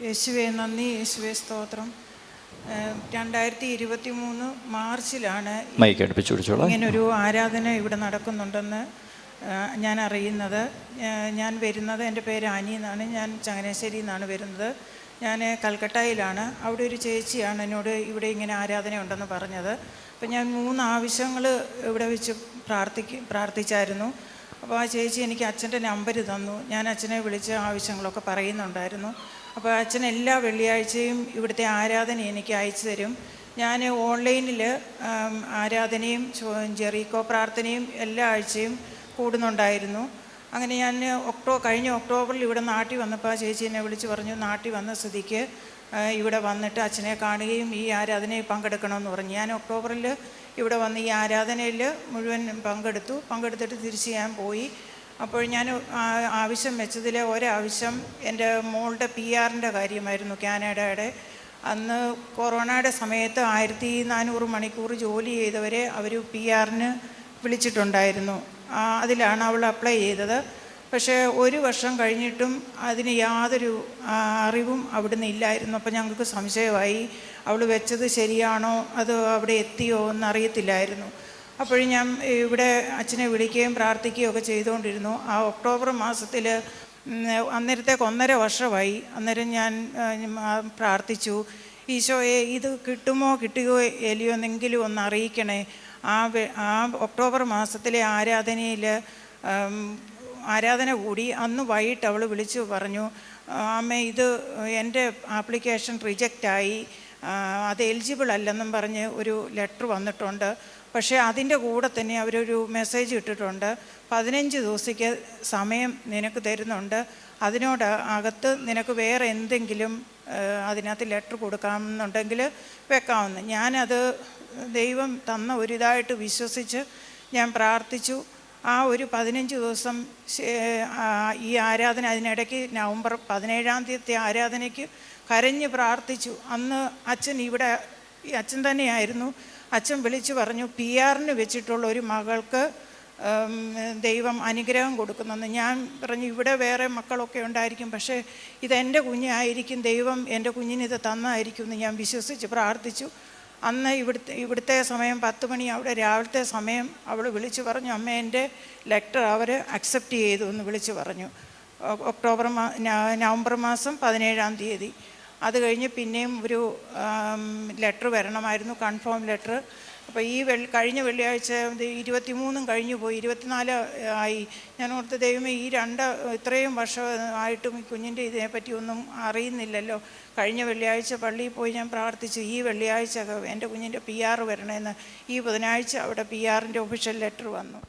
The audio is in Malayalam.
യേശുവേ നന്ദി, യേശുവേ സ്തോത്രം. 2023 മാർച്ചിലാണ് ഇങ്ങനൊരു ആരാധന ഇവിടെ നടക്കുന്നുണ്ടെന്ന് ഞാൻ അറിയുന്നത്. ഞാൻ വരുന്നത്, എൻ്റെ പേര് ആനി എന്നാണ്. ഞാൻ ചങ്ങനാശ്ശേരിയിൽ നിന്നാണ് വരുന്നത്. ഞാൻ കൽക്കട്ടയിലാണ്. അവിടെ ഒരു ചേച്ചിയാണ് എന്നോട് ഇവിടെ ഇങ്ങനെ ആരാധന ഉണ്ടെന്ന് പറഞ്ഞത്. അപ്പം ഞാൻ 3 ആവശ്യങ്ങൾ ഇവിടെ വെച്ച് പ്രാർത്ഥിച്ചായിരുന്നു. അപ്പോൾ ആ ചേച്ചി എനിക്ക് അച്ഛൻ്റെ നമ്പർ തന്നു. ഞാൻ അച്ഛനെ വിളിച്ച് ആവശ്യങ്ങളൊക്കെ പറയുന്നുണ്ടായിരുന്നു. അപ്പോൾ അച്ഛൻ എല്ലാ വെള്ളിയാഴ്ചയും ഇവിടുത്തെ ആരാധന എനിക്ക് അയച്ചു തരും. ഞാൻ ഓൺലൈനിൽ ആരാധനയും ജെറീക്കോ പ്രാർത്ഥനയും എല്ലാ ആഴ്ചയും കൂടുന്നുണ്ടായിരുന്നു. അങ്ങനെ ഞാൻ കഴിഞ്ഞ ഒക്ടോബറിൽ ഇവിടെ നാട്ടിൽ വന്നപ്പോൾ ആ ചേച്ചി എന്നെ വിളിച്ച് പറഞ്ഞു, നാട്ടിൽ വന്ന സ്ഥിതിക്ക് ഇവിടെ വന്നിട്ട് അച്ഛനെ കാണുകയും ഈ ആരാധനയിൽ പങ്കെടുക്കണമെന്ന് പറഞ്ഞു. ഞാൻ ഒക്ടോബറിൽ ഇവിടെ വന്ന് ഈ ആരാധനയിൽ മുഴുവൻ പങ്കെടുത്തിട്ട് തിരിച്ച് ഞാൻ പോയി. അപ്പോൾ ഞാൻ ആവശ്യം വെച്ചതിൽ ഒരാവശ്യം എൻ്റെ മോളുടെ PR-ൻ്റെ കാര്യമായിരുന്നു, കാനഡയുടെ. അന്ന് കൊറോണയുടെ സമയത്ത് 1400 മണിക്കൂർ ജോലി ചെയ്തവരെ അവർ PR-ന് വിളിച്ചിട്ടുണ്ടായിരുന്നു. അതിലാണ് അവൾ അപ്ലൈ ചെയ്തത്. പക്ഷേ 1 വർഷം കഴിഞ്ഞിട്ടും അതിന് യാതൊരു അറിവും അവിടുന്ന് ഇല്ലായിരുന്നു. അപ്പോൾ ഞങ്ങൾക്ക് സംശയമായി, അവൾ വെച്ചത് ശരിയാണോ, അത് അവിടെ എത്തിയോ എന്നറിയത്തില്ലായിരുന്നു. അപ്പോഴും ഞാൻ ഇവിടെ അച്ഛനെ വിളിക്കുകയും പ്രാർത്ഥിക്കുകയും ഒക്കെ ചെയ്തുകൊണ്ടിരുന്നു. ആ ഒക്ടോബർ മാസത്തിൽ അന്നേരത്തേക്ക് 1.5 വർഷമായി. അന്നേരം ഞാൻ പ്രാർത്ഥിച്ചു, ഈശോയെ ഇത് കിട്ടുമോ കിട്ടുകയോ ഇല്ലയോ എന്നെങ്കിലും ഒന്ന് അറിയിക്കണേ. ആ ഒക്ടോബർ മാസത്തിലെ ആരാധന കൂടി. അന്ന് വൈകിട്ട് അവൾ വിളിച്ചു പറഞ്ഞു, അമ്മേ ഇത് എൻ്റെ ആപ്ലിക്കേഷൻ റിജക്റ്റായി, അത് എലിജിബിൾ അല്ലെന്നും പറഞ്ഞ് ഒരു ലെറ്റർ വന്നിട്ടുണ്ട്. പക്ഷേ അതിൻ്റെ കൂടെ തന്നെ അവരൊരു മെസ്സേജ് ഇട്ടിട്ടുണ്ട്, 15 ദിവസത്തേക്ക് സമയം നിനക്ക് തരുന്നുണ്ട്, അതിനോട് അകത്ത് നിനക്ക് വേറെ എന്തെങ്കിലും അതിനകത്ത് ലെറ്റർ കൊടുക്കാമെന്നുണ്ടെങ്കിൽ വെക്കാമെന്ന്. ഞാനത് ദൈവം തന്ന ഒരിതായിട്ട് വിശ്വസിച്ച് ഞാൻ പ്രാർത്ഥിച്ചു. ആ ഒരു 15 ദിവസം ഈ ആരാധന, അതിനിടയ്ക്ക് നവംബർ 17 ആരാധനയ്ക്ക് കരഞ്ഞ് പ്രാർത്ഥിച്ചു. അന്ന് അച്ഛൻ തന്നെയായിരുന്നു. അച്ഛൻ വിളിച്ചു പറഞ്ഞു, PR-ന് വെച്ചിട്ടുള്ള ഒരു മകൾക്ക് ദൈവം അനുഗ്രഹം കൊടുക്കുന്നെന്ന്. ഞാൻ പറഞ്ഞു, ഇവിടെ വേറെ മക്കളൊക്കെ ഉണ്ടായിരിക്കും, പക്ഷേ ഇതെൻ്റെ കുഞ്ഞായിരിക്കും, ദൈവം എൻ്റെ കുഞ്ഞിന് ഇത് തന്നായിരിക്കും എന്ന് ഞാൻ വിശ്വസിച്ച് പ്രാർത്ഥിച്ചു. അന്ന് ഇവിടുത്തെ സമയം 10 മണി, അവിടെ രാവിലത്തെ സമയം അവൾ വിളിച്ചു പറഞ്ഞു, അമ്മ എൻ്റെ ലെറ്റർ അവർ അക്സെപ്റ്റ് ചെയ്തു എന്ന് വിളിച്ചു പറഞ്ഞു. നവംബർ മാസം 17 അത് കഴിഞ്ഞ് പിന്നെയും ഒരു ലെറ്റർ വരണമായിരുന്നു, കൺഫേം ലെറ്റർ. അപ്പോൾ കഴിഞ്ഞ വെള്ളിയാഴ്ച 23 കഴിഞ്ഞു പോയി, 24 ആയി. ഞാൻ ഓർത്ത്, ദൈവമേ ഇത്രയും വർഷമായിട്ടും ഈ കുഞ്ഞിൻ്റെ ഇതിനെപ്പറ്റി ഒന്നും അറിയുന്നില്ലല്ലോ. കഴിഞ്ഞ വെള്ളിയാഴ്ച പള്ളിയിൽ പോയി ഞാൻ പ്രാർത്ഥിച്ചു, ഈ വെള്ളിയാഴ്ച എൻ്റെ കുഞ്ഞിൻ്റെ PR വരണമെന്ന്. ഈ ബുധനാഴ്ച അവിടെ PR-ൻ്റെ ഒഫീഷ്യൽ ലെറ്റർ വന്നു.